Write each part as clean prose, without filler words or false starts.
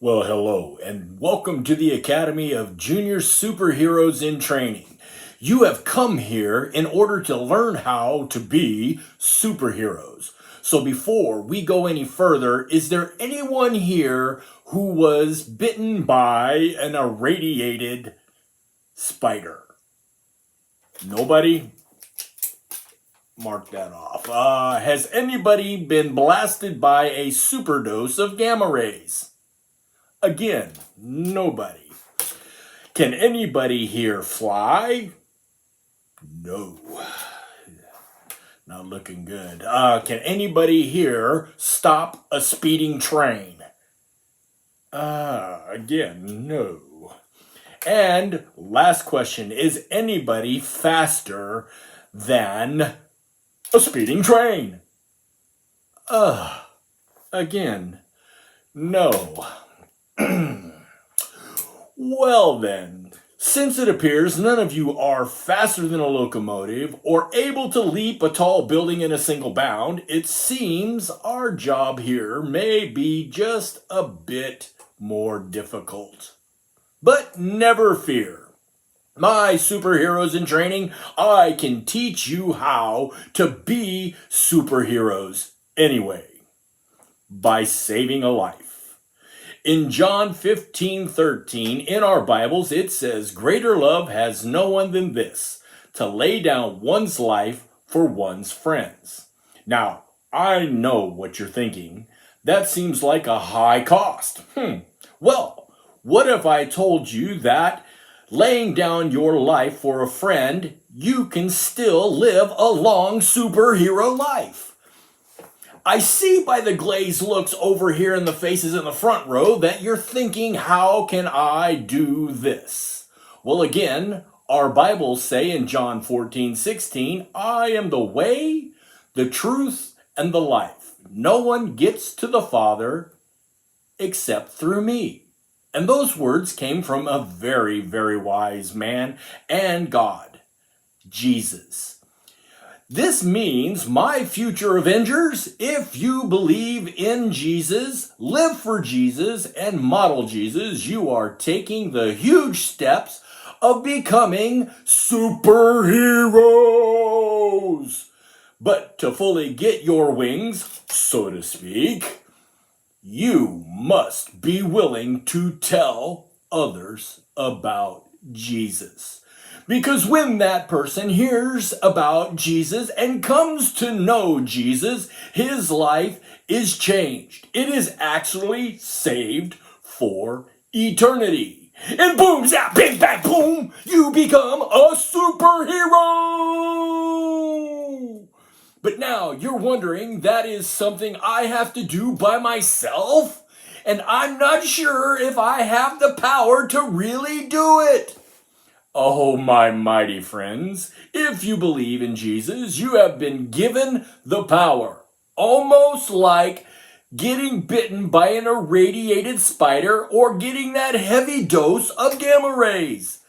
Well, hello, and welcome to the Academy of Junior Superheroes in Training. You have come here in order to learn how to be superheroes. So before we go any further, is there anyone here who was bitten by an irradiated spider? Nobody? Mark that off. Has anybody been blasted by a superdose of gamma rays? Again, nobody. Can anybody here fly? No. Not looking good. Can anybody here stop a speeding train? Again, no. And last question, is anybody faster than a speeding train? Again, no. Well then, since it appears none of you are faster than a locomotive or able to leap a tall building in a single bound, it seems our job here may be just a bit more difficult. But never fear. My superheroes in training, I can teach you how to be superheroes anyway, by saving a life. In John 15:13, in our Bibles, it says, "Greater love has no one than this, to lay down one's life for one's friends." Now, I know what you're thinking. That seems like a high cost. Well, what if I told you that laying down your life for a friend, you can still live a long superhero life? I see by the glazed looks over here in the faces in the front row that you're thinking, how can I do this? Well, again, our Bibles say in John 14:16, "I am the way, the truth, and the life. No one gets to the Father except through me." And those words came from a very, very wise man and God, Jesus. This means, my future Avengers, if you believe in Jesus, live for Jesus, and model Jesus, you are taking the huge steps of becoming superheroes. But to fully get your wings, so to speak, you must be willing to tell others about Jesus. Because when that person hears about Jesus and comes to know Jesus, his life is changed. It is actually saved for eternity. And boom, zap, bing, bang, boom, you become a superhero. But now you're wondering, that is something I have to do by myself? And I'm not sure if I have the power to really do it. Oh, my mighty friends, if you believe in Jesus, you have been given the power. Almost like getting bitten by an irradiated spider or getting that heavy dose of gamma rays.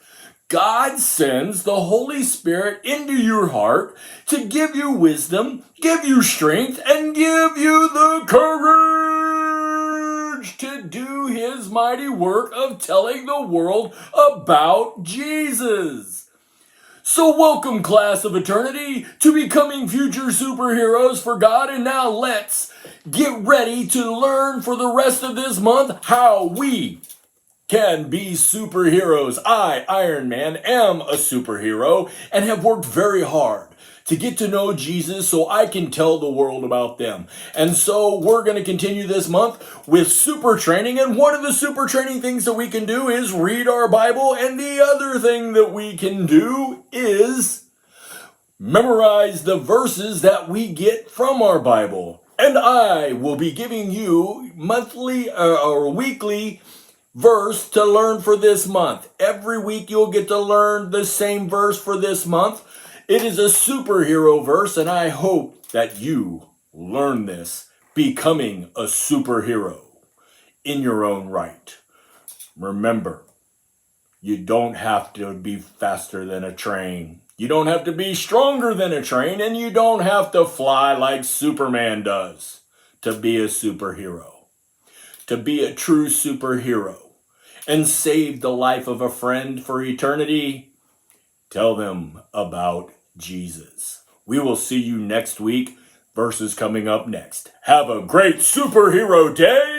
God sends the Holy Spirit into your heart to give you wisdom, give you strength, and give you the courage to do his mighty work of telling the world about Jesus. So welcome, class of eternity, to becoming future superheroes for God. And now let's get ready to learn for the rest of this month how we can be superheroes. I, Iron Man, am a superhero and have worked very hard to get to know Jesus so I can tell the world about them. And so we're going to continue this month with super training. And one of the super training things that we can do is read our Bible. And the other thing that we can do is memorize the verses that we get from our Bible. And I will be giving you monthly or weekly verse to learn for this month. Every week you'll get to learn the same verse for this month. It is a superhero verse, and I hope that you learn this, becoming a superhero in your own right. Remember, you don't have to be faster than a train. You don't have to be stronger than a train, and you don't have to fly like Superman does to be a superhero. to be a true superhero and save the life of a friend for eternity, tell them about Jesus. We will see you next week. Verses coming up next. Have a great superhero day.